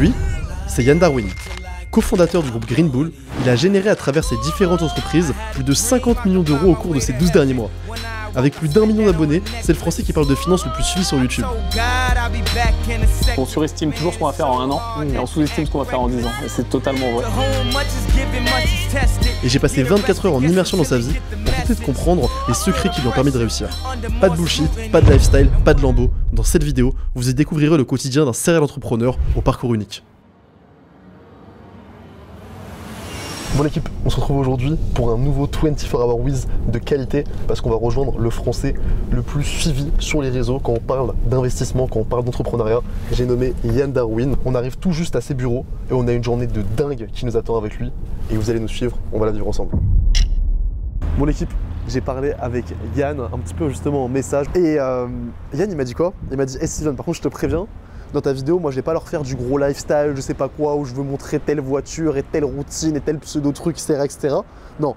Lui, c'est Yann Darwin. Cofondateur du groupe Green Bull, il a généré à travers ses différentes entreprises plus de 50 millions d'euros au cours de ces 12 derniers mois. Avec plus d'1 million d'abonnés, c'est le Français qui parle de finance le plus suivi sur YouTube. On surestime toujours ce qu'on va faire en 1 an et on sous-estime ce qu'on va faire en 10 ans. Et c'est totalement vrai. Et j'ai passé 24 heures en immersion dans sa vie pour tenter de comprendre les secrets qui lui ont permis de réussir. Pas de bullshit, pas de lifestyle, pas de lambeaux. Dans cette vidéo, vous y découvrirez le quotidien d'un serial entrepreneur au parcours unique. Bon l'équipe, on se retrouve aujourd'hui pour un nouveau 24 Hour With de qualité parce qu'on va rejoindre le français le plus suivi sur les réseaux quand on parle d'investissement, quand on parle d'entrepreneuriat. J'ai nommé Yann Darwin. On arrive tout juste à ses bureaux et on a une journée de dingue qui nous attend avec lui et vous allez nous suivre, on va la vivre ensemble. Bon l'équipe, j'ai parlé avec Yann un petit peu justement en message et Yann il m'a dit quoi? Il m'a dit hey Steven, par contre je te préviens, dans ta vidéo, moi je vais pas leur faire du gros lifestyle, je sais pas quoi, où je veux montrer telle voiture et telle routine et tel pseudo-truc, etc., etc. Non,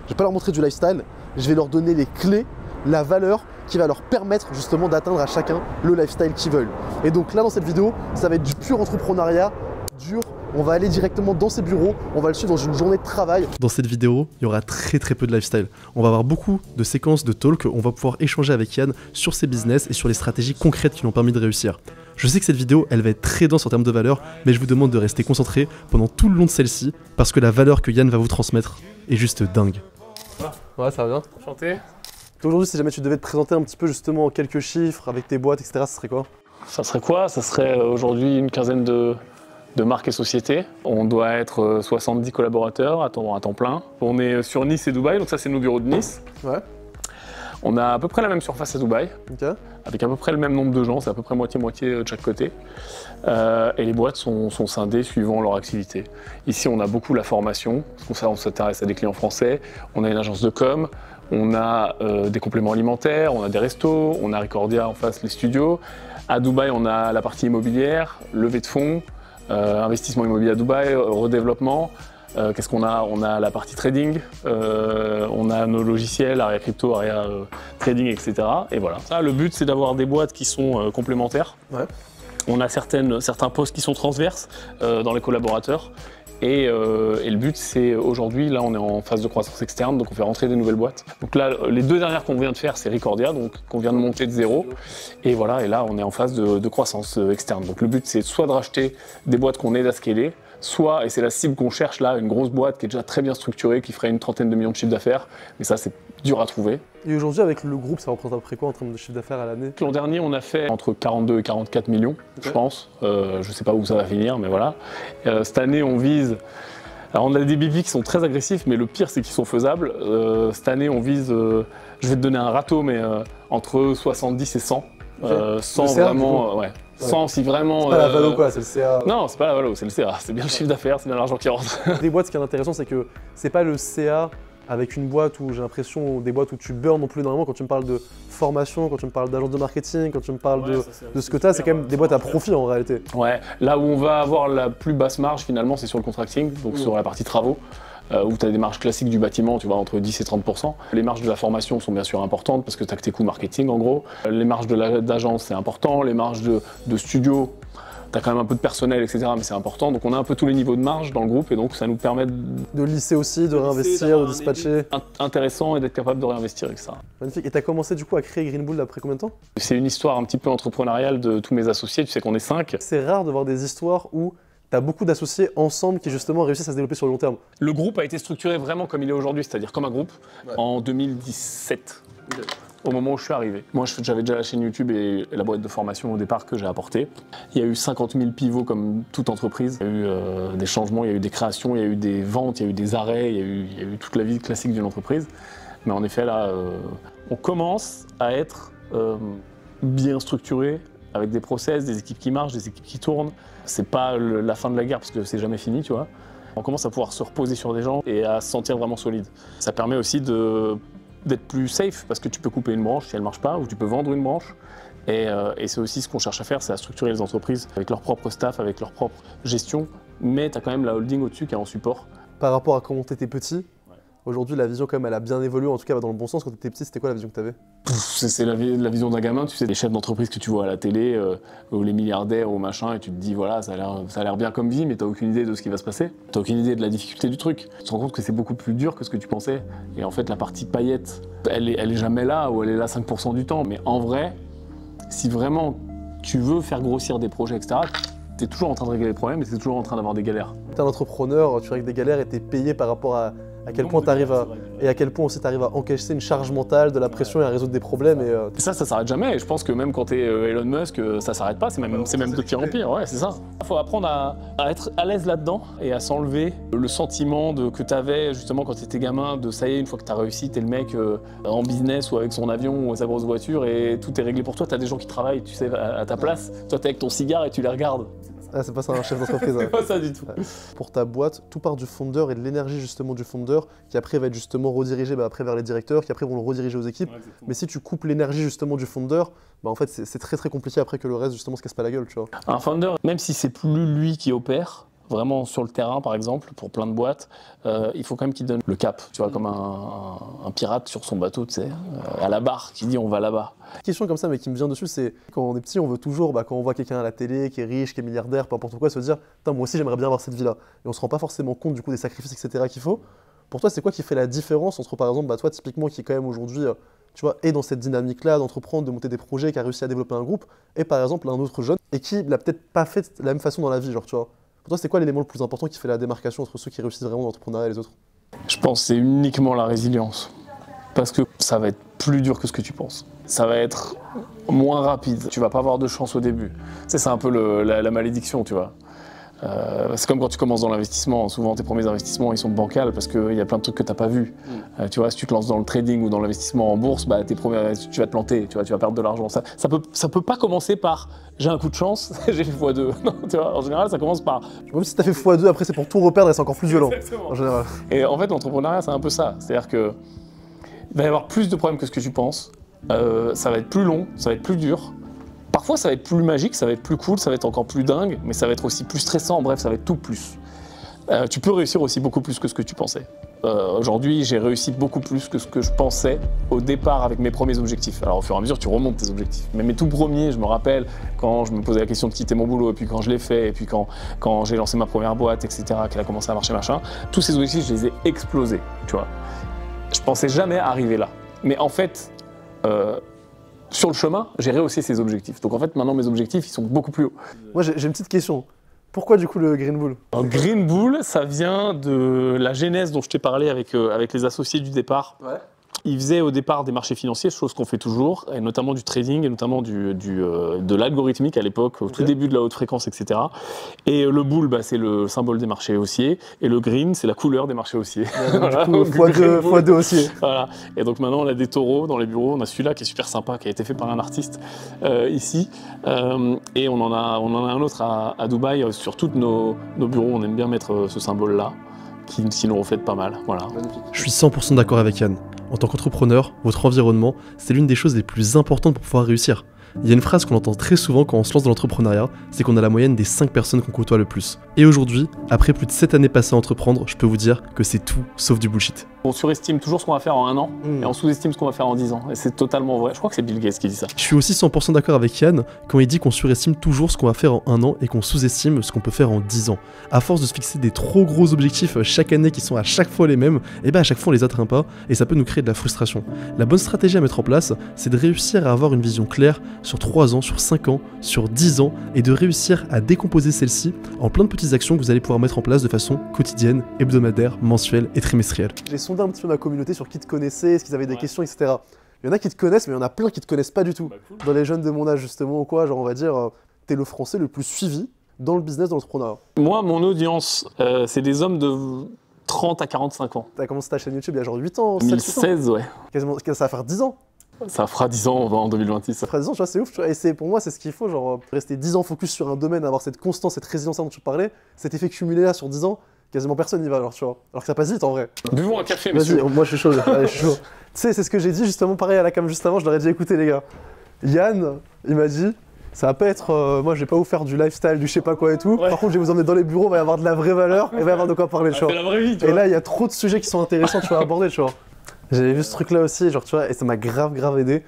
je vais pas leur montrer du lifestyle, je vais leur donner les clés, la valeur qui va leur permettre justement d'atteindre à chacun le lifestyle qu'ils veulent. Et donc là dans cette vidéo, ça va être du pur entrepreneuriat, dur. On va aller directement dans ses bureaux, on va le suivre dans une journée de travail. Dans cette vidéo, il y aura très peu de lifestyle. On va avoir beaucoup de séquences de talk, on va pouvoir échanger avec Yann sur ses business et sur les stratégies concrètes qui lui ont permis de réussir. Je sais que cette vidéo, elle va être très dense en termes de valeur, mais je vous demande de rester concentré pendant tout le long de celle-ci, parce que la valeur que Yann va vous transmettre est juste dingue. Ouais, ça va bien. Enchanté. Aujourd'hui, si jamais tu devais te présenter un petit peu justement en quelques chiffres, avec tes boîtes, etc., ça serait quoi? Ça serait quoi? Ça serait aujourd'hui une quinzaine de marques et sociétés. On doit être 70 collaborateurs à temps plein. On est sur Nice et Dubaï, donc ça c'est nos bureaux de Nice. Ouais. On a à peu près la même surface à Dubaï, Okay. avec à peu près le même nombre de gens, c'est à peu près moitié-moitié de chaque côté. Et les boîtes sont scindées suivant leur activité. Ici on a beaucoup la formation, parce qu'on s'intéresse à des clients français, on a une agence de com, on a des compléments alimentaires, on a des restos, on a Ricordia en face, les studios. À Dubaï on a la partie immobilière, levée de fonds, investissement immobilier à Dubaï, redéveloppement. Qu'est-ce qu'on a? On a la partie trading, on a nos logiciels, Aria Crypto, Aria Trading, etc. Et voilà. Ça, le but, c'est d'avoir des boîtes qui sont complémentaires. Ouais. On a certains postes qui sont transverses dans les collaborateurs. Et le but, c'est aujourd'hui, là, on est en phase de croissance externe, donc on fait rentrer des nouvelles boîtes. Donc là, les deux dernières qu'on vient de faire, c'est Ricordia, donc qu'on vient de monter de zéro. Et voilà, et là, on est en phase de croissance externe. Donc le but, c'est soit de racheter des boîtes qu'on aide à scaler, soit, et c'est la cible qu'on cherche là, une grosse boîte qui est déjà très bien structurée, qui ferait une trentaine de millions de chiffres d'affaires. Mais ça, c'est dur à trouver. Et aujourd'hui, avec le groupe, ça représente à peu près quoi en termes de chiffre d'affaires à l'année? L'an dernier, on a fait entre 42 et 44 millions, okay. Je pense. Je ne sais pas où ça va finir, mais voilà. Cette année, on vise... Alors, on a des BV qui sont très agressifs, mais le pire, c'est qu'ils sont faisables. Cette année, on vise... je vais te donner un râteau, mais entre 70 et 100. Okay. 100 vraiment... ouais. 100 si vraiment... C'est pas la valo quoi, c'est le CA. Non, c'est pas la valo, c'est le CA. C'est bien le chiffre d'affaires, c'est bien l'argent qui rentre. Des boîtes, ce qui est intéressant, c'est que c'est pas le CA avec une boîte où j'ai l'impression, des boîtes où tu burns non plus énormément. Quand tu me parles de formation, quand tu me parles d'agence de marketing, quand tu me parles de ce que tu as, c'est quand même des boîtes à profit en réalité. Ouais, là où on va avoir la plus basse marge finalement, c'est sur le contracting, donc sur la partie travaux. Où tu as des marges classiques du bâtiment, tu vois, entre 10 et 30%. Les marges de la formation sont bien sûr importantes parce que tu as que tes coûts marketing en gros. Les marges d'agence, c'est important. Les marges de studio, tu as quand même un peu de personnel, etc. Mais c'est important. Donc on a un peu tous les niveaux de marge dans le groupe et donc ça nous permet de lisser aussi, de réinvestir, de dispatcher. Intéressant et d'être capable de réinvestir avec ça. Magnifique. Et tu as commencé du coup à créer Green Bull après combien de temps? C'est une histoire un petit peu entrepreneuriale de tous mes associés. Tu sais qu'on est 5. C'est rare de voir des histoires où tu as beaucoup d'associés ensemble qui justement réussissent à se développer sur le long terme. Le groupe a été structuré vraiment comme il est aujourd'hui, c'est-à-dire comme un groupe, en 2017, au moment où je suis arrivé. Moi, j'avais déjà la chaîne YouTube et la boîte de formation au départ que j'ai apportée. Il y a eu 50 000 pivots comme toute entreprise. Il y a eu des changements, il y a eu des créations, il y a eu des ventes, il y a eu des arrêts, il y a eu toute la vie classique d'une entreprise. Mais en effet, là, on commence à être bien structuré, avec des process, des équipes qui marchent, des équipes qui tournent. C'est pas la fin de la guerre parce que c'est jamais fini, tu vois. On commence à pouvoir se reposer sur des gens et à se sentir vraiment solide. Ça permet aussi d'être plus safe parce que tu peux couper une branche si elle marche pas ou tu peux vendre une branche. Et c'est aussi ce qu'on cherche à faire, c'est à structurer les entreprises avec leur propre staff, avec leur propre gestion. Mais tu as quand même la holding au-dessus qui est en support. Par rapport à quand tu étais petit, Aujourd'hui, la vision, quand même, elle a bien évolué, en tout cas, va dans le bon sens. Quand tu étais petit, c'était quoi la vision que tu avais? C'est la vision d'un gamin, tu sais, les chefs d'entreprise que tu vois à la télé, ou les milliardaires ou machin, et tu te dis, voilà, ça a l'air bien comme vie, mais t'as aucune idée de ce qui va se passer. T'as aucune idée de la difficulté du truc. Tu te rends compte que c'est beaucoup plus dur que ce que tu pensais. Et en fait, la partie paillette, elle est jamais là, ou elle est là 5% du temps. Mais en vrai, si vraiment tu veux faire grossir des projets, etc., t'es toujours en train de régler les problèmes et t'es toujours en train d'avoir des galères. T'es un entrepreneur, tu règles des galères et t'es payé par rapport à quel point t'arrives à... Et à quel point aussi t'arrives à encaisser une charge mentale, de la pression et à résoudre des problèmes. Et ça s'arrête jamais. Et je pense que même quand t'es Elon Musk, ça s'arrête pas. C'est même de pire en pire. Ouais, c'est ça. Il faut apprendre à être à l'aise là-dedans et à s'enlever le sentiment que t'avais justement quand t'étais gamin, de ça y est, une fois que t'as réussi, t'es le mec en business ou avec son avion ou sa grosse voiture et tout est réglé pour toi. T'as des gens qui travaillent, tu sais, à ta place. Toi, t'es avec ton cigare et tu les regardes. Ah, c'est pas ça un chef d'entreprise. C'est pas ça du tout. Ouais. Pour ta boîte, tout part du founder et de l'énergie justement du founder qui après va être justement redirigé après vers les directeurs qui après vont le rediriger aux équipes. Ouais, mais si tu coupes l'énergie justement du founder, en fait c'est très très compliqué après que le reste justement se casse pas la gueule, tu vois. Un founder, même si c'est plus lui qui opère, vraiment sur le terrain par exemple, pour plein de boîtes, il faut quand même qu'il donne le cap, tu vois, comme un pirate sur son bateau, tu sais, à la barre, qui dit on va là-bas. Question comme ça mais qui me vient dessus, c'est quand on est petit, on veut toujours, quand on voit quelqu'un à la télé qui est riche, qui est milliardaire, peu importe quoi, se dire putain moi aussi j'aimerais bien avoir cette vie-là. Et on se rend pas forcément compte du coup des sacrifices etc. qu'il faut. Pour toi c'est quoi qui fait la différence entre par exemple toi typiquement qui est quand même aujourd'hui tu vois, est dans cette dynamique-là d'entreprendre, de monter des projets, qui a réussi à développer un groupe, et par exemple un autre jeune et qui l'a peut-être pas fait de la même façon dans la vie, genre tu vois. Pour toi c'est quoi l'élément le plus important qui fait la démarcation entre ceux qui réussissent vraiment dans l'entrepreneuriat et les autres? Je pense que c'est uniquement la résilience. Parce que ça va être plus dur que ce que tu penses. Ça va être moins rapide. Tu vas pas avoir de chance au début. Tu sais, c'est un peu la malédiction, tu vois. C'est comme quand tu commences dans l'investissement. Souvent, tes premiers investissements, ils sont bancals parce qu'il y a plein de trucs que tu n'as pas vus. Tu vois, si tu te lances dans le trading ou dans l'investissement en bourse, tu vas te planter, tu vas perdre de l'argent. Ça peut pas commencer par « j'ai un coup de chance, j'ai fait x2 ». Non, tu vois, en général, ça commence par... Même si tu as fait x2, après c'est pour tout reperdre et c'est encore plus violent. Exactement. En général. Et en fait, l'entrepreneuriat, c'est un peu ça. C'est-à-dire que il va y avoir plus de problèmes que ce que tu penses. Ça va être plus long, ça va être plus dur. Parfois, ça va être plus magique, ça va être plus cool, ça va être encore plus dingue, mais ça va être aussi plus stressant. Bref, ça va être tout plus. Tu peux réussir aussi beaucoup plus que ce que tu pensais. Aujourd'hui, j'ai réussi beaucoup plus que ce que je pensais au départ avec mes premiers objectifs. Alors, au fur et à mesure, tu remontes tes objectifs. Mais mes tout premiers, je me rappelle quand je me posais la question de quitter mon boulot, et puis quand je l'ai fait, et puis quand j'ai lancé ma première boîte, etc., qu'elle a commencé à marcher, machin, tous ces objectifs, je les ai explosés, tu vois. Je pensais jamais arriver là. Mais en fait, sur le chemin, j'ai rehaussé ces objectifs. Donc en fait, maintenant, mes objectifs, ils sont beaucoup plus hauts. Moi, j'ai une petite question. Pourquoi du coup le Green Bull? Alors, Green Bull, ça vient de la genèse dont je t'ai parlé avec les associés du départ. Ouais. Ils faisaient au départ des marchés financiers, chose qu'on fait toujours, et notamment du trading, et notamment de l'algorithmique à l'époque, au tout début de la haute fréquence, etc. Et le bull, c'est le symbole des marchés haussiers, et le green, c'est la couleur des marchés haussiers. Voilà, x2 haussiers. Voilà. Et donc maintenant, on a des taureaux dans les bureaux. On a celui-là qui est super sympa, qui a été fait par un artiste ici. Et on en a un autre à Dubaï. Sur tous nos bureaux, on aime bien mettre ce symbole-là, qui nous reflète pas mal. Voilà. Je suis 100% d'accord avec Yann. En tant qu'entrepreneur, votre environnement, c'est l'une des choses les plus importantes pour pouvoir réussir. Il y a une phrase qu'on entend très souvent quand on se lance dans l'entrepreneuriat, c'est qu'on a la moyenne des 5 personnes qu'on côtoie le plus. Et aujourd'hui, après plus de 7 années passées à entreprendre, je peux vous dire que c'est tout sauf du bullshit. On surestime toujours ce qu'on va faire en 1 an et on sous-estime ce qu'on va faire en 10 ans. Et c'est totalement vrai. Je crois que c'est Bill Gates qui dit ça. Je suis aussi 100% d'accord avec Yann quand il dit qu'on surestime toujours ce qu'on va faire en 1 an et qu'on sous-estime ce qu'on peut faire en 10 ans. À force de se fixer des trop gros objectifs chaque année qui sont à chaque fois les mêmes, et à chaque fois on les atteint pas et ça peut nous créer de la frustration. La bonne stratégie à mettre en place, c'est de réussir à avoir une vision claire sur 3 ans, sur 5 ans, sur 10 ans et de réussir à décomposer celle-ci en plein de petites actions que vous allez pouvoir mettre en place de façon quotidienne, hebdomadaire, mensuelle et trimestrielle. J'ai sondé un petit peu ma communauté sur qui te connaissait, est-ce qu'ils avaient des questions, etc. Il y en a qui te connaissent, mais il y en a plein qui te connaissent pas du tout. Cool. Dans les jeunes de mon âge, justement, ou quoi, genre on va dire, t'es le français le plus suivi dans le business, dans l'entrepreneuriat. Moi, mon audience, c'est des hommes de 30 à 45 ans. T'as commencé ta chaîne YouTube il y a genre 8 ans, 2016, ouais. Quasiment, ça va faire 10 ans. Ça fera 10 ans en 2026. Ça fera 10 ans, tu vois, c'est ouf. Tu vois, et pour moi, c'est ce qu'il faut, genre rester 10 ans focus sur un domaine, avoir cette constance, cette résilience dont tu parlais, cet effet cumulé là sur 10 ans. Quasiment personne n'y va, alors tu vois. Alors que ça passe vite en vrai. Buvons un café, monsieur. Vas-y, moi je suis chaud. Allez, je suis chaud. Tu sais, c'est ce que j'ai dit justement pareil à la cam juste avant, je l'aurais déjà écouté, les gars. Yann, il m'a dit, Ça va pas être, moi je vais pas vous faire du lifestyle, du je sais pas quoi et tout. Ouais. Par contre, je vais vous emmener dans les bureaux, il va y avoir de la vraie valeur et il va y avoir de quoi parler, tu vois. C'est la vraie vie, tu vois. Et vois. là, il y a trop de sujets qui sont intéressants, tu vas aborder, tu vois. J'avais vu ce truc-là aussi, genre, tu vois, et ça m'a grave aidé.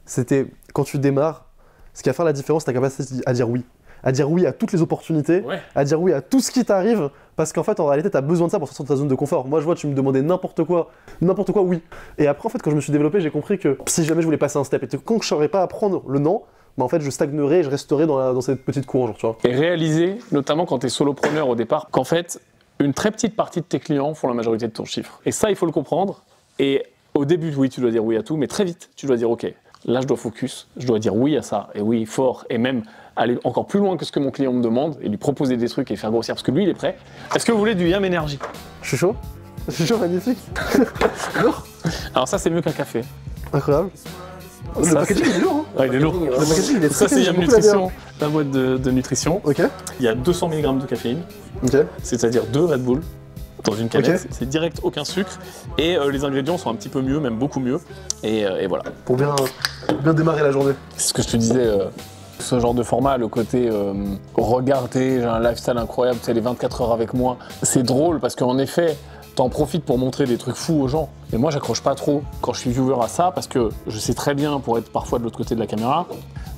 C'était quand tu démarres, ce qui va faire la différence, c'est ta capacité à dire oui. À dire oui à toutes les opportunités, à dire oui à tout ce qui t'arrive, parce qu'en fait, en réalité, tu as besoin de ça pour sortir de ta zone de confort. Moi, je vois, tu me demandais n'importe quoi, oui. Et après, en fait, quand je me suis développé, j'ai compris que si jamais je voulais passer un step, et que quand je ne saurais pas apprendre le non, bah en fait, je stagnerais et je resterais dans cette petite cour, genre, tu vois. Et réaliser, notamment quand tu es solopreneur au départ, qu'en fait, une très petite partie de tes clients font la majorité de ton chiffre. Et ça, il faut le comprendre. Et au début, oui, tu dois dire oui à tout, mais très vite, tu dois dire OK, là, je dois focus, je dois dire oui à ça, et oui, fort, et même aller encore plus loin que ce que mon client me demande, et lui proposer des trucs et faire grossir, parce que lui, il est prêt. Est-ce que vous voulez du Yam Energy? Je suis chaud. Je suis chaud, magnifique. Alors ça, c'est mieux qu'un café. Incroyable. Le packaging, il est lourd, hein. Ouais, il est lourd. Le packaging, il est ça, c'est Yam Nutrition, la boîte de nutrition. Ok. Il y a 200 mg de caféine, c'est-à-dire 2 Red Bull dans une canette. C'est direct, aucun sucre. Et les ingrédients sont un petit peu mieux, même beaucoup mieux. Et voilà. Pour bien démarrer la journée. C'est ce que je te disais, ce genre de format, le côté regardez, j'ai un lifestyle incroyable, tu sais, les 24 heures avec moi. C'est drôle parce qu'en effet, t'en profites pour montrer des trucs fous aux gens. Et moi, j'accroche pas trop quand je suis viewer à ça parce que je sais très bien, pour être parfois de l'autre côté de la caméra,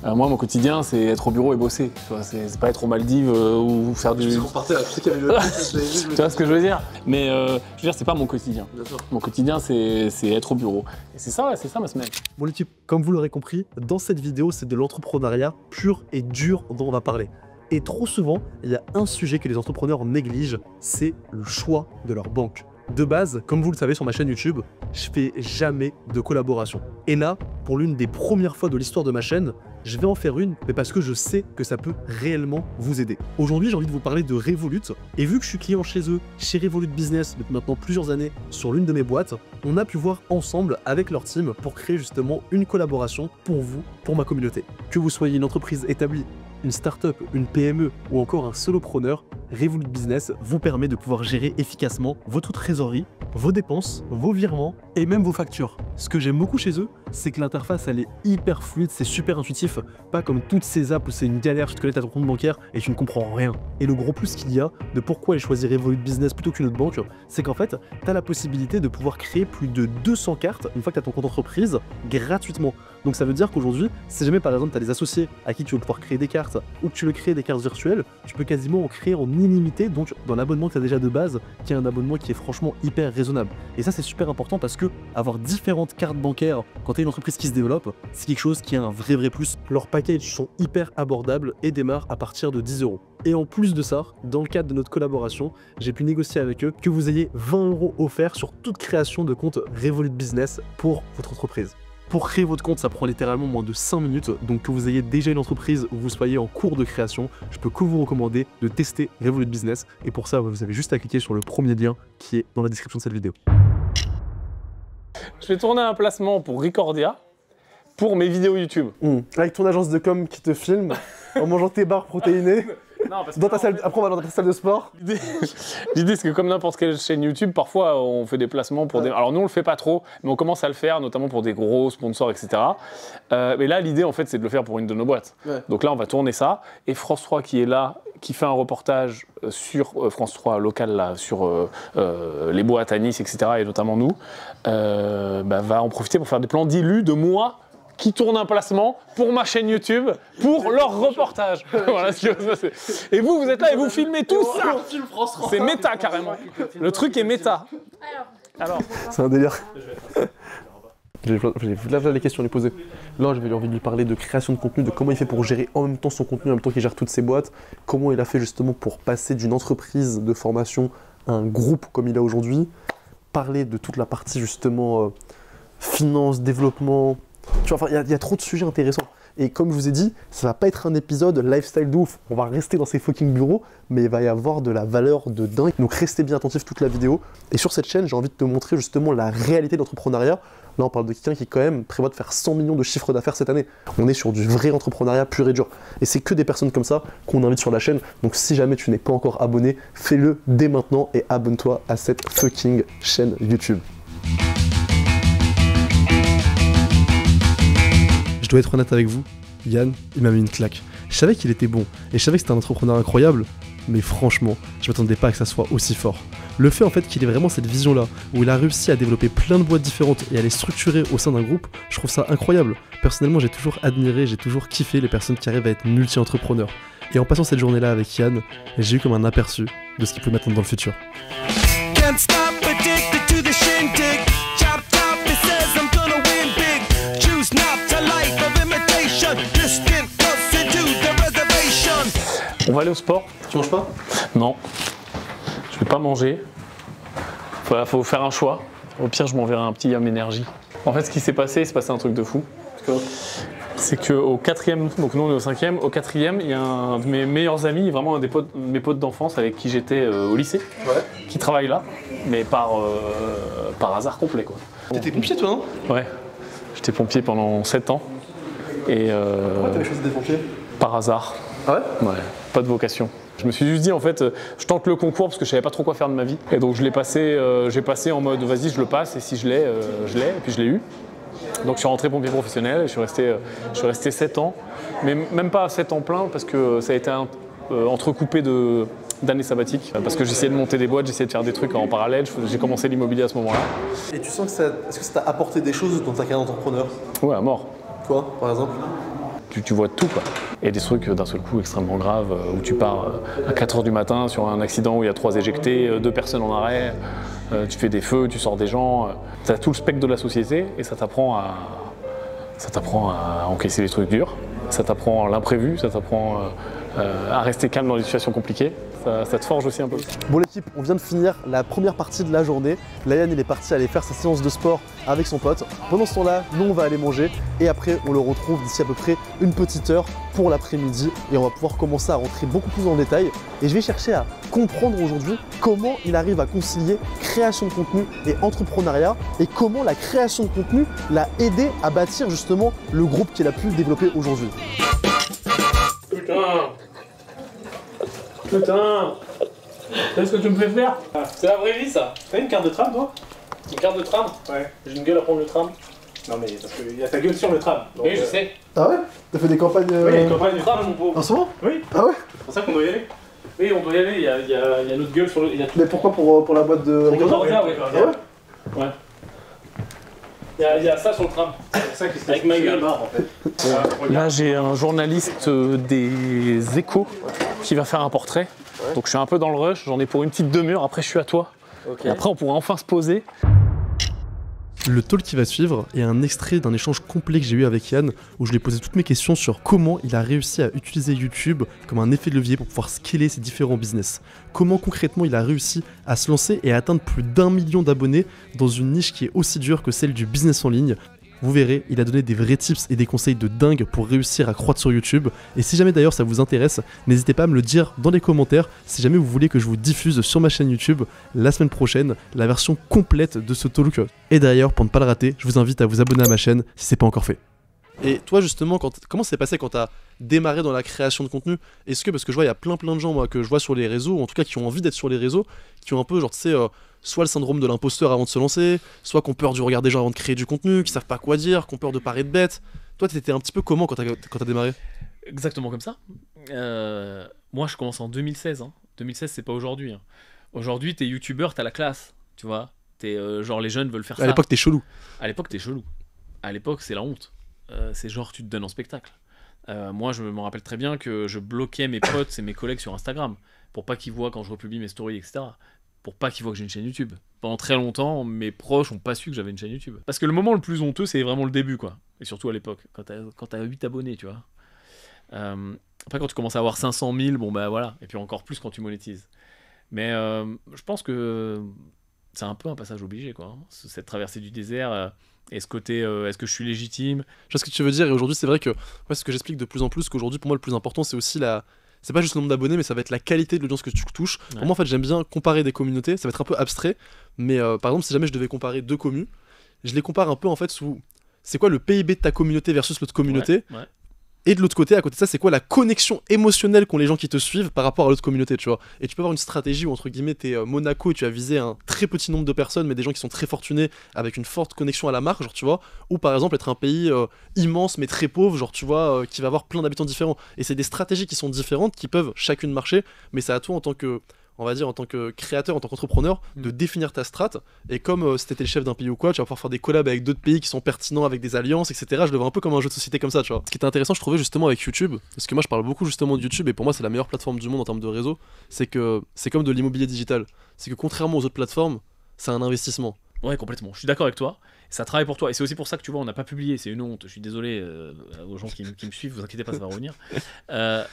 moi, mon quotidien, c'est être au bureau et bosser. Tu vois, c'est pas être aux Maldives ou faire du... Tu sais qu'il y avait le... Tu vois ce que je veux dire? Mais je veux dire, c'est pas mon quotidien. Mon quotidien, c'est être au bureau. Et c'est ça ma semaine. Bon l'équipe, comme vous l'aurez compris, dans cette vidéo, c'est de l'entrepreneuriat pur et dur dont on va parler. Et trop souvent, il y a un sujet que les entrepreneurs négligent, c'est le choix de leur banque. De base, comme vous le savez sur ma chaîne YouTube, je fais jamais de collaboration. Et là, pour l'une des premières fois de l'histoire de ma chaîne, je vais en faire une, mais parce que je sais que ça peut réellement vous aider. Aujourd'hui, j'ai envie de vous parler de Revolut, et vu que je suis client chez eux, chez Revolut Business, depuis maintenant plusieurs années, sur l'une de mes boîtes, on a pu voir ensemble avec leur team pour créer justement une collaboration pour vous, pour ma communauté. Que vous soyez une entreprise établie, une start-up, une PME ou encore un solopreneur, Revolut Business vous permet de pouvoir gérer efficacement votre trésorerie, vos dépenses, vos virements et même vos factures. Ce que j'aime beaucoup chez eux, c'est que l'interface elle est hyper fluide, c'est super intuitif, pas comme toutes ces apps où c'est une galère, tu te connectes à ton compte bancaire et tu ne comprends rien. Et le gros plus qu'il y a de pourquoi aller choisir Revolut Business plutôt qu'une autre banque, c'est qu'en fait, tu as la possibilité de pouvoir créer plus de 200 cartes une fois que tu as ton compte entreprise gratuitement. Donc ça veut dire qu'aujourd'hui, si jamais par exemple tu as des associés à qui tu veux pouvoir créer des cartes ou que tu veux créer des cartes virtuelles, tu peux quasiment en créer en illimité, donc dans l'abonnement que tu as déjà de base, qui est un abonnement qui est franchement hyper raisonnable. Et ça c'est super important parce que avoir différentes cartes bancaires quand tu es une entreprise qui se développe, c'est quelque chose qui a un vrai plus. Leurs packages sont hyper abordables et démarrent à partir de 10 €. Et en plus de ça, dans le cadre de notre collaboration, j'ai pu négocier avec eux que vous ayez 20 € offerts sur toute création de compte Revolut Business pour votre entreprise. Pour créer votre compte, ça prend littéralement moins de 5 minutes, donc que vous ayez déjà une entreprise ou vous soyez en cours de création, je peux que vous recommander de tester Revolut Business. Et pour ça, vous avez juste à cliquer sur le premier lien qui est dans la description de cette vidéo. Je vais tourner un placement pour Recordia pour mes vidéos YouTube. Avec ton agence de com qui te filme en mangeant tes barres protéinées. Non, parce que dans ta salle, après, on va dans ta salle de sport. L'idée, c'est que comme n'importe quelle chaîne YouTube, parfois, on fait des placements pour des... Alors, nous, on le fait pas trop, mais on commence à le faire, notamment pour des gros sponsors, etc. Mais là, l'idée, en fait, c'est de le faire pour une de nos boîtes. Ouais. Donc là, on va tourner ça. Et France 3, qui est là, qui fait un reportage sur France 3 local, là, sur les boîtes à Nice, etc., et notamment nous, va en profiter pour faire des plans dilus de moi qui tournent un placement pour ma chaîne YouTube, pour leur reportage. Voilà, et vous êtes là et vous filmez tout ça. C'est méta carrément. Le truc est méta. Alors. C'est un délire. J'ai là les questions à lui poser. Là, j'avais envie de lui parler de création de contenu, de comment il fait pour gérer en même temps son contenu, en même temps qu'il gère toutes ses boîtes, comment il a fait justement pour passer d'une entreprise de formation à un groupe comme il a aujourd'hui, parler de toute la partie justement finance, développement. Tu vois, il y a trop de sujets intéressants. Et comme je vous ai dit, ça va pas être un épisode lifestyle de ouf. On va rester dans ces fucking bureaux, mais il va y avoir de la valeur de dingue. Donc restez bien attentifs toute la vidéo. Et sur cette chaîne, j'ai envie de te montrer justement la réalité de l'entrepreneuriat. Là, on parle de quelqu'un qui quand même prévoit de faire 100 millions de chiffre d'affaires cette année. On est sur du vrai entrepreneuriat pur et dur. Et c'est que des personnes comme ça qu'on invite sur la chaîne. Donc si jamais tu n'es pas encore abonné, fais-le dès maintenant et abonne-toi à cette fucking chaîne YouTube. Je dois être honnête avec vous, Yann, il m'a mis une claque. Je savais qu'il était bon, et je savais que c'était un entrepreneur incroyable, mais franchement, je m'attendais pas que ça soit aussi fort. Le fait en fait qu'il ait vraiment cette vision-là, où il a réussi à développer plein de boîtes différentes et à les structurer au sein d'un groupe, je trouve ça incroyable. Personnellement, j'ai toujours admiré, j'ai toujours kiffé les personnes qui arrivent à être multi-entrepreneurs. Et en passant cette journée-là avec Yann, j'ai eu comme un aperçu de ce qui peut m'attendre dans le futur. Can't stop, addicted to the shindig. Chop top, it says I'm gonna win big. Choose not a life of imitation. Distant closer to the reservation. On va aller au sport. Tu manges pas? Non, je vais pas manger. Faut faire un choix. Au pire, je m'enverrai un petit Yam Energy. En fait, ce qui s'est passé, il s'est passé un truc de fou. C'est qu'au 4e, donc nous on est au 5e, au 4e, il y a un de mes meilleurs amis, vraiment un de mes potes d'enfance avec qui j'étais au lycée, qui travaille là, mais par hasard complet quoi. T'étais pompier toi, non? Ouais, j'étais pompier pendant 7 ans. Et Pourquoi t'avais choisi d'être pompier? par hasard. Ah ouais? Ouais, pas de vocation. Je me suis juste dit en fait, je tente le concours parce que je savais pas trop quoi faire de ma vie. Et donc je l'ai passé, j'ai passé en mode vas-y je le passe et si je l'ai, je l'ai, et puis je l'ai eu. Donc je suis rentré pompier professionnel et je suis resté 7 ans, mais même pas 7 ans plein parce que ça a été entrecoupé d'années sabbatiques. Parce que j'essayais de monter des boîtes, j'essayais de faire des trucs en parallèle, j'ai commencé l'immobilier à ce moment-là. Et tu sens que est-ce que ça t'a apporté des choses dans ta carrière d'entrepreneur? Ouais, à mort. Quoi, par exemple? Tu vois tout quoi. Et des trucs d'un seul coup extrêmement graves où tu pars à 4h du matin sur un accident où il y a 3 éjectés, 2 personnes en arrêt, tu fais des feux, tu sors des gens, tu as tout le spectre de la société et ça t'apprend à encaisser les trucs durs, ça t'apprend l'imprévu, ça t'apprend à rester calme dans les situations compliquées. Ça te forge aussi un peu. Bon l'équipe, on vient de finir la première partie de la journée. Yann il est parti aller faire sa séance de sport avec son pote. Pendant ce temps-là, nous on va aller manger et après on le retrouve d'ici à peu près une petite heure pour l'après-midi et on va pouvoir commencer à rentrer beaucoup plus dans le détail. Et je vais chercher à comprendre aujourd'hui comment il arrive à concilier création de contenu et entrepreneuriat et comment la création de contenu l'a aidé à bâtir justement le groupe qu'il a pu développer aujourd'hui. Putain, qu'est-ce que tu me fais faire? C'est la vraie vie ça. T'as une carte de tram toi? Une carte de tram? Ouais. J'ai une gueule à prendre le tram. Non mais parce qu'il y a ta gueule sur le tram. Donc, Oui, je sais. Ah ouais? T'as fait des campagnes Oui, il y a une campagne du tram. Tram, mon pauvre. en ce moment? Oui, Ah ouais? c'est pour ça qu'on doit y aller. Oui, on doit y aller, il y a notre gueule sur le. Mais pourquoi pour la boîte de Ricardo? oui. Ah ouais? Ouais. Il y a ça sur le tram. C'est pour ça qu'il se Avec ma gueule. barre en fait. Là, j'ai un journaliste des Échos qui va faire un portrait. Ouais. Donc je suis un peu dans le rush, j'en ai pour une petite demi-heure, après je suis à toi. Ok. Et après on pourra enfin se poser. Le talk qui va suivre est un extrait d'un échange complet que j'ai eu avec Yann où je lui ai posé toutes mes questions sur comment il a réussi à utiliser YouTube comme un effet de levier pour pouvoir scaler ses différents business. Comment concrètement il a réussi à se lancer et à atteindre plus d'1 million d'abonnés dans une niche qui est aussi dure que celle du business en ligne. Vous verrez, il a donné des vrais tips et des conseils de dingue pour réussir à croître sur YouTube. Et si jamais d'ailleurs ça vous intéresse, n'hésitez pas à me le dire dans les commentaires si jamais vous voulez que je vous diffuse sur ma chaîne YouTube la semaine prochaine la version complète de ce talk. Et d'ailleurs, pour ne pas le rater, je vous invite à vous abonner à ma chaîne si c'est pas encore fait. Et toi justement, comment c'est passé quand tu as démarré dans la création de contenu? Est-ce que, parce que je vois il y a plein de gens moi, que je vois sur les réseaux, ou en tout cas qui ont envie d'être sur les réseaux, qui ont un peu genre tu sais soit le syndrome de l'imposteur avant de se lancer, soit qui ont peur du regard des gens avant de créer du contenu, qui savent pas quoi dire, qui ont peur de paraître bête. Toi t'étais un petit peu comment quand t'as démarré? Exactement comme ça. Moi, je commence en 2016. 2016, c'est pas aujourd'hui. Aujourd'hui, t'es youtubeur, t'as la classe, tu vois. T'es genre les jeunes veulent faire ça. À l'époque t'es chelou. À l'époque, t'es chelou. À l'époque, c'est la honte. C'est genre tu te donnes en spectacle. Moi, je me rappelle très bien que je bloquais mes potes et mes collègues sur Instagram pour pas qu'ils voient quand je republie mes stories, etc. Pour pas qu'ils voient que j'ai une chaîne YouTube. Pendant très longtemps, mes proches ont pas su que j'avais une chaîne YouTube. Parce que le moment le plus honteux, c'est vraiment le début, quoi. Et surtout à l'époque, quand t'as 8 abonnés, tu vois. Après, quand tu commences à avoir 500 000, bon bah voilà. Et puis encore plus quand tu monétises. Mais je pense que c'est un peu un passage obligé, quoi. Cette traversée du désert et ce côté, est-ce que je suis légitime? Je vois ce que tu veux dire et aujourd'hui c'est vrai que ce que j'explique de plus en plus, qu'aujourd'hui pour moi le plus important c'est aussi c'est pas juste le nombre d'abonnés mais ça va être la qualité de l'audience que tu touches. Ouais. Pour moi en fait j'aime bien comparer des communautés, ça va être un peu abstrait, mais par exemple si jamais je devais comparer deux communes, je les compare un peu en fait sous c'est quoi le PIB de ta communauté versus l'autre communauté. Ouais. Et de l'autre côté, à côté de ça, c'est quoi la connexion émotionnelle qu'ont les gens qui te suivent par rapport à l'autre communauté, tu vois. Et tu peux avoir une stratégie où, entre guillemets, t'es Monaco et tu as visé un très petit nombre de personnes, mais des gens qui sont très fortunés, avec une forte connexion à la marque, genre, tu vois. Ou par exemple, être un pays immense, mais très pauvre, genre, tu vois, qui va avoir plein d'habitants différents. Et c'est des stratégies qui sont différentes, qui peuvent chacune marcher, mais c'est à toi en tant que... on va dire en tant que créateur, en tant qu'entrepreneur, de définir ta strat. Et comme si t'étais le chef d'un pays ou quoi, tu vas pouvoir faire des collabs avec d'autres pays qui sont pertinents, avec des alliances, etc. Je le vois un peu comme un jeu de société comme ça, tu vois. Ce qui était intéressant, je trouvais justement avec YouTube, parce que moi je parle beaucoup justement de YouTube, et pour moi c'est la meilleure plateforme du monde en termes de réseau, c'est que c'est comme de l'immobilier digital. C'est que contrairement aux autres plateformes, c'est un investissement. Ouais, complètement. Je suis d'accord avec toi. Ça travaille pour toi. Et c'est aussi pour ça que tu vois, on n'a pas publié. C'est une honte. Je suis désolé aux gens qui me suivent. Vous inquiétez pas, ça va revenir.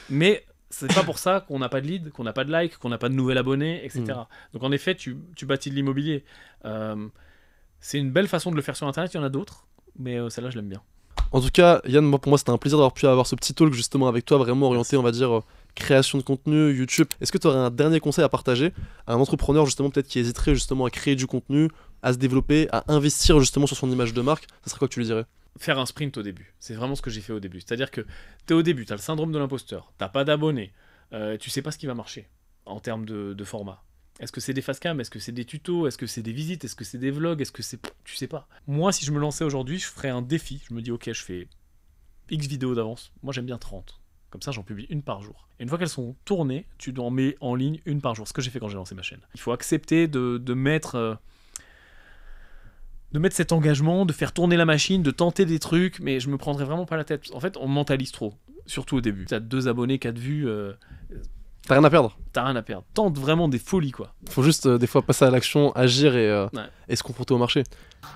Mais c'est pas pour ça qu'on n'a pas de lead, qu'on n'a pas de like, qu'on n'a pas de nouvel abonné, etc. Donc en effet, tu bâtis de l'immobilier. C'est une belle façon de le faire sur Internet. Il y en a d'autres, mais celle-là, je l'aime bien. En tout cas, Yann, moi, pour moi, c'était un plaisir d'avoir pu avoir ce petit talk justement avec toi, vraiment orienté, on va dire, création de contenu, YouTube. Est-ce que tu aurais un dernier conseil à partager à un entrepreneur justement peut-être qui hésiterait justement à créer du contenu, à se développer, à investir justement sur son image de marque? Ça serait quoi que tu lui dirais? Faire un sprint au début. C'est vraiment ce que j'ai fait au début. C'est-à-dire que t'es au début, t'as le syndrome de l'imposteur, t'as pas d'abonnés, tu sais pas ce qui va marcher en termes de format. Est-ce que c'est des facecam? Est-ce que c'est des tutos? Est-ce que c'est des visites? Est-ce que c'est des vlogs? Est-ce que c'est... Tu sais pas. Moi, si je me lançais aujourd'hui, je ferais un défi. Je me dis, ok, je fais X vidéos d'avance. Moi, j'aime bien 30. Comme ça, j'en publie une par jour. Et une fois qu'elles sont tournées, tu en mets en ligne une par jour. Ce que j'ai fait quand j'ai lancé ma chaîne. Il faut accepter de mettre cet engagement, de faire tourner la machine, de tenter des trucs, mais je me prendrais vraiment pas la tête. En fait, on mentalise trop, surtout au début. T'as 2 abonnés, 4 vues, T'as rien à perdre. t'as rien à perdre. Tente vraiment des folies, quoi. Faut juste des fois passer à l'action, agir et se confronter au marché.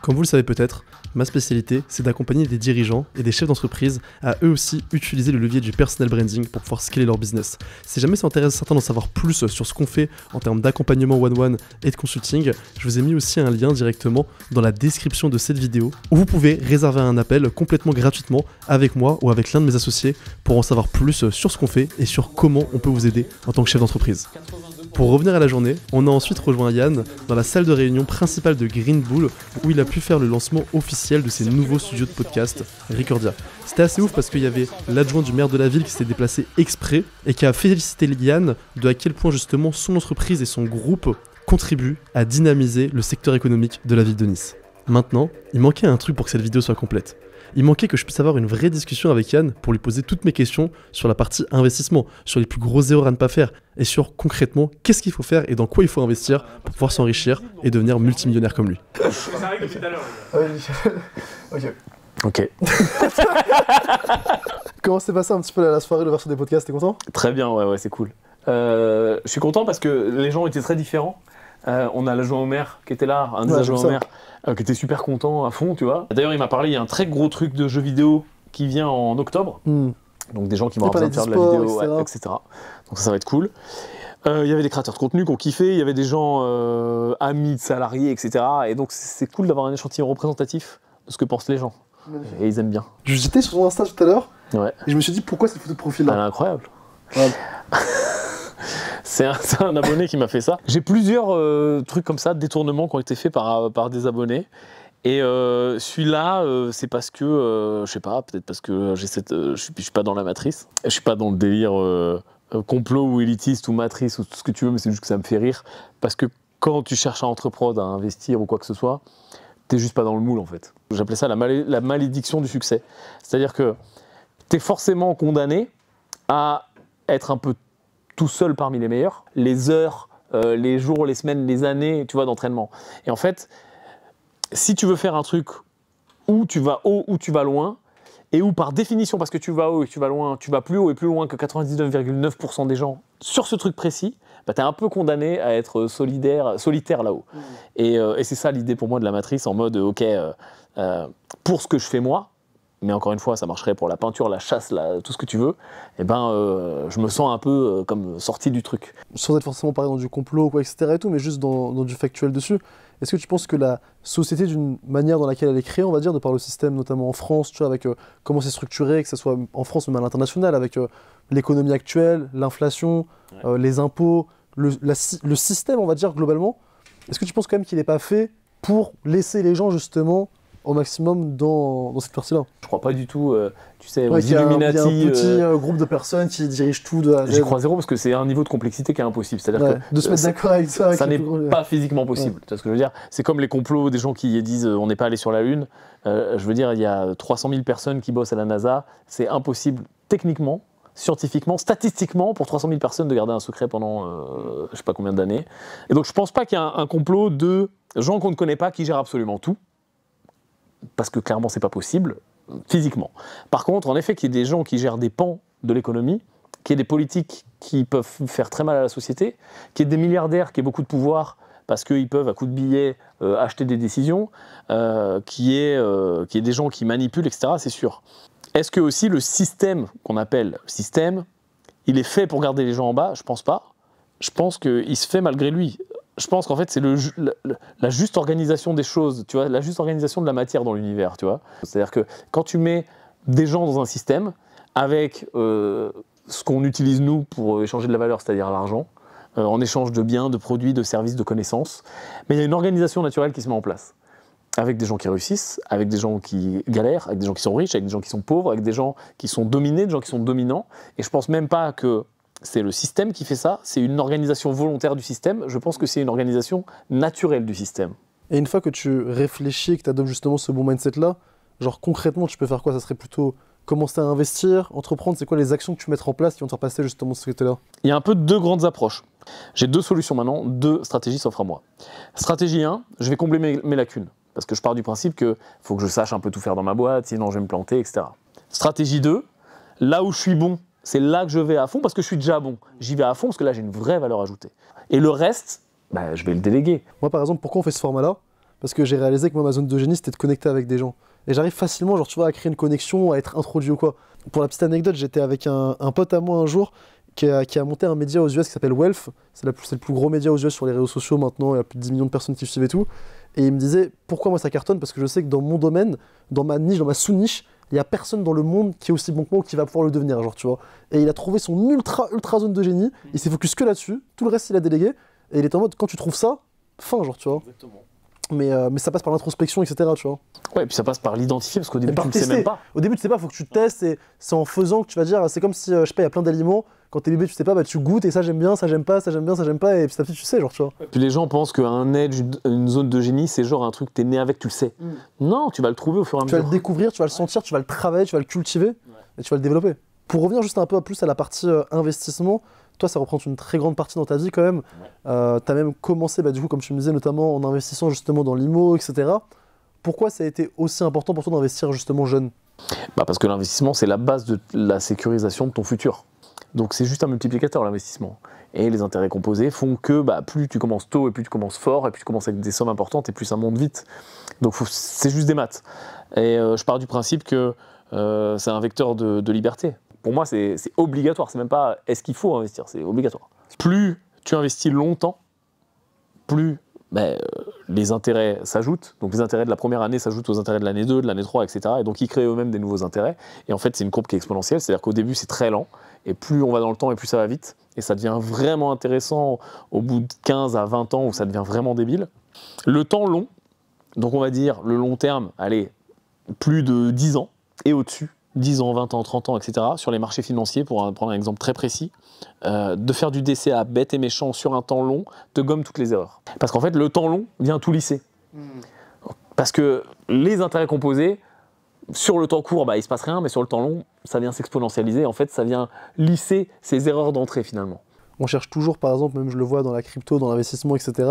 Comme vous le savez peut-être, ma spécialité, c'est d'accompagner des dirigeants et des chefs d'entreprise à eux aussi utiliser le levier du personal branding pour pouvoir scaler leur business. Si jamais ça intéresse certains d'en savoir plus sur ce qu'on fait en termes d'accompagnement one-one et de consulting, je vous ai mis aussi un lien directement dans la description de cette vidéo où vous pouvez réserver un appel complètement gratuitement avec moi ou avec l'un de mes associés pour en savoir plus sur ce qu'on fait et sur comment on peut vous aider en tant que chef d'entreprise. Pour revenir à la journée, on a ensuite rejoint Yann dans la salle de réunion principale de Green Bull où il a pu faire le lancement officiel de ses nouveaux studios de podcast, Recordia. C'était assez ouf parce qu'il y avait l'adjoint du maire de la ville qui s'était déplacé exprès et qui a félicité Yann de à quel point justement son entreprise et son groupe contribuent à dynamiser le secteur économique de la ville de Nice. Maintenant, il manquait un truc pour que cette vidéo soit complète. Il manquait que je puisse avoir une vraie discussion avec Yann pour lui poser toutes mes questions sur la partie investissement, sur les plus grosses erreurs à ne pas faire et sur concrètement qu'est-ce qu'il faut faire et dans quoi il faut investir pour pouvoir s'enrichir et devenir multimillionnaire comme lui. Ça arrive depuis tout à l'heure. Ok. Comment s'est passé un petit peu la soirée, le version des podcasts, t'es content? Très bien, ouais, c'est cool. Je suis content parce que les gens étaient très différents. On a l'adjoint au maire qui était là, un des adjoints au maire, qui était super content à fond, tu vois. D'ailleurs, il m'a parlé, il y a un très gros truc de jeux vidéo qui vient en octobre. Donc des gens qui vont avoir besoin de faire de la vidéo, etc. Donc ça va être cool. Il y avait des créateurs de contenu qui ont kiffé, il y avait des gens amis de salariés, etc. Et donc c'est cool d'avoir un échantillon représentatif de ce que pensent les gens. Et ils aiment bien. J'étais sur ton Insta tout à l'heure et je me suis dit pourquoi cette photo de profil là? Elle est incroyable. C'est un abonné qui m'a fait ça. J'ai plusieurs trucs comme ça, détournements qui ont été faits par des abonnés. Et celui-là, c'est parce que, je sais pas, peut-être parce que je suis pas dans la matrice. Je suis pas dans le délire complot ou élitiste ou matrice ou tout ce que tu veux, mais c'est juste que ça me fait rire. Parce que quand tu cherches à entreprendre, à investir ou quoi que ce soit, t'es juste pas dans le moule en fait. J'appelais ça la malédiction du succès. C'est-à-dire que t'es forcément condamné à être un peu tout seul parmi les meilleurs, les heures, les jours, les semaines, les années, tu vois, d'entraînement. Et en fait, si tu veux faire un truc où tu vas haut, où tu vas loin, et où par définition, parce que tu vas haut et que tu vas loin, tu vas plus haut et plus loin que 99,9% des gens sur ce truc précis, bah, tu es un peu condamné à être solitaire là-haut. Et c'est ça l'idée pour moi de la matrice, en mode, ok, pour ce que je fais moi, mais encore une fois, ça marcherait pour la peinture, la chasse, tout ce que tu veux, et je me sens un peu comme sorti du truc. Sans être forcément parler dans du complot, quoi, etc. et tout, mais juste dans du factuel dessus. Est-ce que tu penses que la société, d'une manière dans laquelle elle est créée, on va dire, de par le système, notamment en France, tu vois, avec comment c'est structuré, que ce soit en France ou même à l'international, avec l'économie actuelle, l'inflation, les impôts, le système, on va dire, globalement, est-ce que tu penses quand même qu'il n'est pas fait pour laisser les gens, justement, au maximum dans cette partie-là. Je crois pas du tout, tu sais, aux Ouais, il y a un Illuminati. petit groupe de personnes qui dirigent tout de A à Z. J'y crois zéro parce que c'est un niveau de complexité qui est impossible. C'est-à-dire Ouais, que de se mettre d'accord avec ça. ça avec n'est le- pas physiquement possible. Tu vois ce que je veux dire? C'est comme les complots des gens qui disent on n'est pas allé sur la Lune. Je veux dire, il y a 300 000 personnes qui bossent à la NASA. C'est impossible techniquement, scientifiquement, statistiquement pour 300 000 personnes de garder un secret pendant je sais pas combien d'années. Et donc je pense pas qu'il y a un complot de gens qu'on ne connaît pas qui gèrent absolument tout. Parce que clairement c'est pas possible physiquement. Par contre, en effet, qu'il y ait des gens qui gèrent des pans de l'économie, qu'il y ait des politiques qui peuvent faire très mal à la société, qu'il y ait des milliardaires qui aient beaucoup de pouvoir parce qu'ils peuvent, à coup de billets, acheter des décisions, qu'il y ait des gens qui manipulent, etc., c'est sûr. Est-ce que aussi le système, qu'on appelle système, il est fait pour garder les gens en bas? Je pense pas. Je pense qu'il se fait malgré lui. Je pense qu'en fait, c'est la juste organisation des choses, tu vois, la juste organisation de la matière dans l'univers, tu vois. C'est-à-dire que quand tu mets des gens dans un système avec ce qu'on utilise nous pour échanger de la valeur, c'est-à-dire l'argent, en échange de biens, de produits, de services, de connaissances, mais il y a une organisation naturelle qui se met en place. Avec des gens qui réussissent, avec des gens qui galèrent, avec des gens qui sont riches, avec des gens qui sont pauvres, avec des gens qui sont dominés, des gens qui sont dominants. Et je pense même pas que c'est le système qui fait ça, c'est une organisation volontaire du système. Je pense que c'est une organisation naturelle du système. Et une fois que tu réfléchis, que tu adoptes justement ce bon mindset-là, genre concrètement, tu peux faire quoi? Ça serait plutôt commencer à investir, entreprendre, c'est quoi les actions que tu mettras en place qui vont te faire passer justement ce côté-là? Il y a un peu deux grandes approches. J'ai deux solutions maintenant, deux stratégies s'offrent à moi. Stratégie 1, je vais combler mes lacunes. Parce que je pars du principe qu'il faut que je sache un peu tout faire dans ma boîte, sinon je vais me planter, etc. Stratégie 2, là où je suis bon, c'est là que je vais à fond parce que je suis déjà bon. J'y vais à fond parce que là j'ai une vraie valeur ajoutée. Et le reste, bah, je vais le déléguer. Moi par exemple, pourquoi on fait ce format-là? Parce que j'ai réalisé que moi ma zone de génie c'était de connecter avec des gens. Et j'arrive facilement, genre tu vois, à créer une connexion, à être introduit ou quoi. Pour la petite anecdote, j'étais avec un pote à moi un jour qui a monté un média aux US qui s'appelle Wealth. C'est le plus gros média aux US sur les réseaux sociaux maintenant, il y a plus de 10 millions de personnes qui le suivent et tout. Et il me disait, pourquoi moi ça cartonne? Parce que je sais que dans mon domaine, dans ma niche, dans ma sous-niche, il n'y a personne dans le monde qui est aussi bon que moi ou qui va pouvoir le devenir, genre, tu vois. Et il a trouvé son ultra zone de génie, il s'est focus que là-dessus, tout le reste il a délégué, et il est en mode, quand tu trouves ça, fin, genre, tu vois. Exactement. Mais ça passe par l'introspection, etc., tu vois. Ouais, et puis ça passe par l'identifier parce qu'au début par tu ne sais tester. même pas. Au début, tu sais pas, faut que tu testes, et c'est en faisant que tu vas dire, c'est comme si, je sais pas, il y a plein d'aliments, quand t'es bébé, tu sais pas, bah tu goûtes, et ça j'aime bien, ça j'aime pas, ça j'aime bien, ça j'aime pas, et petit à petit tu sais, genre, tu vois. Puis les gens pensent qu'un edge, une zone de génie, c'est genre un truc que t'es né avec, tu le sais. Non, tu vas le trouver au fur et à Tu vas mesure. le découvrir, tu vas le sentir, tu vas le travailler, tu vas le cultiver, et tu vas le développer. Pour revenir juste un peu plus à la partie investissement, toi ça représente une très grande partie dans ta vie quand même. T'as même commencé, bah, du coup, comme tu me disais, notamment en investissant justement dans l'IMO, etc. Pourquoi ça a été aussi important pour toi d'investir justement jeune? Bah parce que l'investissement, c'est la base de la sécurisation de ton futur. Donc c'est juste un multiplicateur, l'investissement. Et les intérêts composés font que bah, plus tu commences tôt et plus tu commences fort, et plus tu commences avec des sommes importantes et plus ça monte vite. Donc c'est juste des maths. Et je pars du principe que c'est un vecteur de liberté. Pour moi, c'est obligatoire. C'est même pas est-ce qu'il faut investir, c'est obligatoire. Plus tu investis longtemps, plus les intérêts s'ajoutent. Donc les intérêts de la première année s'ajoutent aux intérêts de l'année 2, de l'année 3, etc. Et donc ils créent eux-mêmes des nouveaux intérêts. Et en fait, c'est une courbe qui est exponentielle. C'est-à-dire qu'au début, c'est très lent. Et plus on va dans le temps, et plus ça va vite. Et ça devient vraiment intéressant au bout de 15 à 20 ans où ça devient vraiment débile. Le temps long, donc on va dire le long terme, allez, plus de 10 ans et au-dessus, 10 ans, 20 ans, 30 ans, etc., sur les marchés financiers, pour prendre un exemple très précis, de faire du DCA bête et méchant sur un temps long te gomme toutes les erreurs. Parce qu'en fait, le temps long vient tout lisser. Parce que les intérêts composés, sur le temps court, bah, il ne se passe rien, mais sur le temps long, ça vient s'exponentialiser. En fait, ça vient lisser ces erreurs d'entrée, finalement. On cherche toujours, par exemple, même je le vois dans la crypto, dans l'investissement, etc.,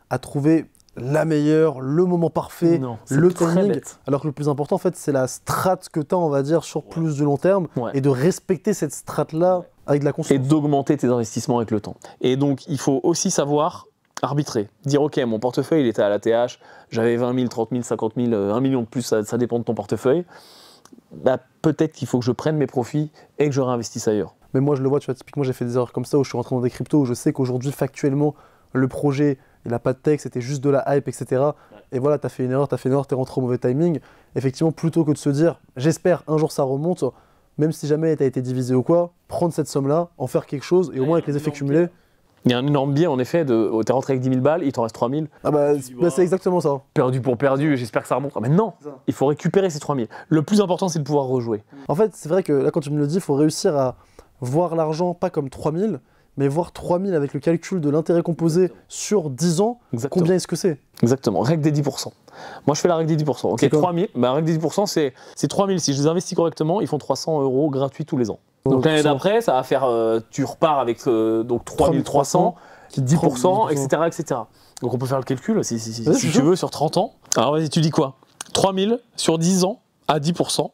à trouver la meilleure, le moment parfait, Non, c'est le très timing. bête. Alors que le plus important, en fait, c'est la strat que tu as, on va dire, sur plus de long terme, Ouais. et de respecter cette strat-là avec de la Et conscience. d'augmenter tes investissements avec le temps. Et donc, il faut aussi savoir arbitrer. Dire, OK, mon portefeuille, il était à la TH, j'avais 20 000, 30 000, 50 000, 1 million de plus, ça dépend de ton portefeuille. Bah, peut-être qu'il faut que je prenne mes profits et que je réinvestisse ailleurs. Mais moi, je le vois, tu vois, typiquement, j'ai fait des erreurs comme ça, où je suis rentré dans des cryptos, où je sais qu'aujourd'hui, factuellement, le projet, il n'a pas de texte, c'était juste de la hype, etc. Et voilà, t'as fait une erreur, t'es rentré au mauvais timing. Effectivement, plutôt que de se dire, j'espère, un jour ça remonte, même si jamais t'as été divisé ou quoi, prendre cette somme-là, en faire quelque chose, et au moins avec les effets cumulés. Il y a un énorme biais en effet de t'es rentré avec 10 000 balles, il t'en reste 3 000. Ah bah, c'est exactement ça. Perdu pour perdu, j'espère que ça remonte. Mais non, il faut récupérer ces 3 000. Le plus important, c'est de pouvoir rejouer. En fait, c'est vrai que là, quand tu me le dis, il faut réussir à voir l'argent pas comme 3 000, mais voir 3 000 avec le calcul de l'intérêt composé sur 10 ans. Exactement. Combien est-ce que c'est? Exactement, règle des 10%. Moi, je fais la règle des 10%. Ok, 3 000, bah, règle des 10%, c'est 3 000. Si je les investis correctement, ils font 300 € gratuits tous les ans. Donc l'année d'après, ça va faire, tu repars avec donc 3 300, qui est 10%, etc., etc. Donc on peut faire le calcul si tu veux sur 30 ans. Alors vas-y, tu dis quoi? 3 000 sur 10 ans à 10%.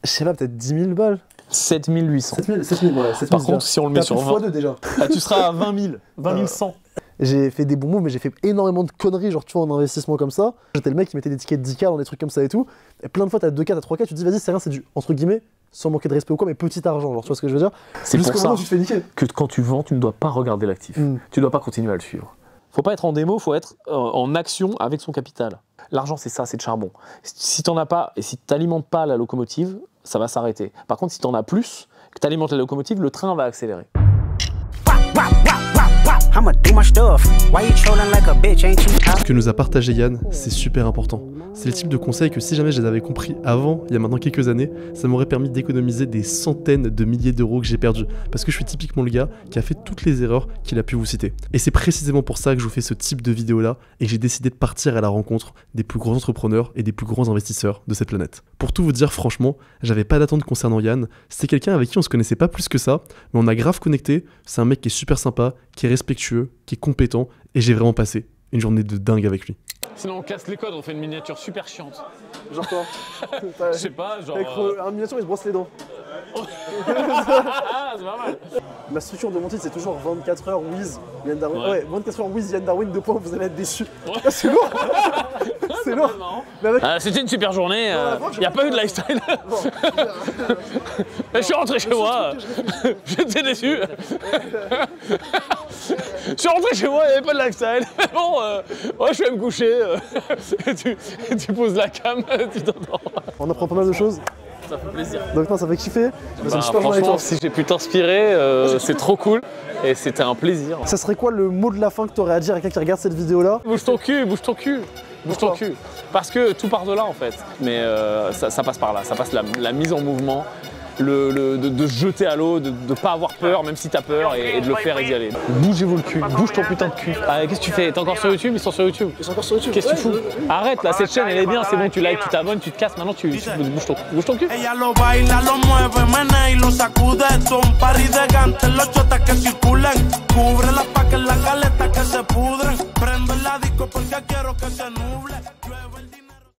Je sais pas, peut-être 10 000 balles. 7 800. 7 000, ouais. 7 000 Par contre, si on le met sur 20, x2 déjà. tu seras à 20 000, 20 100. J'ai fait des bons moves, mais j'ai fait énormément de conneries, genre tu vois, en investissement comme ça. J'étais le mec qui mettait des tickets de 10K dans des trucs comme ça et tout. Et plein de fois, t'as 2K, t'as 3K, tu te dis, vas-y, c'est rien, c'est du, entre guillemets, sans manquer de respect ou quoi, mais petit argent, genre tu vois ce que je veux dire? C'est pour ça tu te fais niquer. que quand tu vends, tu ne dois pas regarder l'actif. Tu ne dois pas continuer à le suivre. Faut pas être en démo, faut être en action avec son capital. L'argent, c'est ça, c'est le charbon. Si t'en as pas et si t'alimentes pas la locomotive, ça va s'arrêter. Par contre, si t'en as plus, que t'alimentes la locomotive, le train va accélérer. Ce que nous a partagé Yann, c'est super important. C'est le type de conseil que si jamais je les avais compris avant, il y a maintenant quelques années, ça m'aurait permis d'économiser des centaines de milliers d'euros que j'ai perdus. Parce que je suis typiquement le gars qui a fait toutes les erreurs qu'il a pu vous citer. Et c'est précisément pour ça que je vous fais ce type de vidéo là et que j'ai décidé de partir à la rencontre des plus gros entrepreneurs et des plus grands investisseurs de cette planète. Pour tout vous dire franchement, j'avais pas d'attente concernant Yann, c'était quelqu'un avec qui on se connaissait pas plus que ça, mais on a grave connecté, c'est un mec qui est super sympa, qui est respectueux, qui est compétent, et j'ai vraiment passé une journée de dingue avec lui. Sinon on casse les codes, on fait une miniature super chiante. Genre quoi? Je sais pas, genre... Avec un miniature, il se brosse les dents. Ah, c'est pas mal. Ma structure de mon titre, c'est toujours 24 heures Wiz, Yann Darwin. Ouais. Ouais, 24 heures Wiz, Yann Darwin, 2 points, vous allez être déçus. Ouais. C'est lourd. C'est lourd. Mais avec... C'était une super journée, il n'y a pas eu de lifestyle. Je suis rentré chez moi, j'étais déçu. Je suis rentré chez moi, il n'y avait pas de lifestyle. Bon, ouais, je vais me coucher. Tu poses la cam, tu t'endors. On apprend pas mal de choses. Ça fait plaisir. Donc non, ça fait kiffer. Bah, franchement, si j'ai pu t'inspirer, c'est trop cool. Et c'était un plaisir. Ça serait quoi le mot de la fin que tu aurais à dire à quelqu'un qui regarde cette vidéo là? Bouge ton cul, bouge ton cul. Bouge ton cul. Parce que tout part de là en fait. Mais ça passe par là, ça passe la mise en mouvement. De se jeter à l'eau, de ne pas avoir peur, même si t'as peur, et de le faire et d'y aller. Bougez-vous le cul, bouge ton putain de cul. Ah, qu'est-ce que tu fais? T'es encore sur YouTube? Ils sont sur YouTube. Ils sont encore sur YouTube. Qu'est-ce que tu fous? Arrête là, cette chaîne elle est bien, c'est bon, tu likes, tu t'abonnes, tu te casses, maintenant tu bouge ton cul. Ella lo baila, lo mueve, menea y lo sacude. Son party de gante, los chotas que circulan. Cubre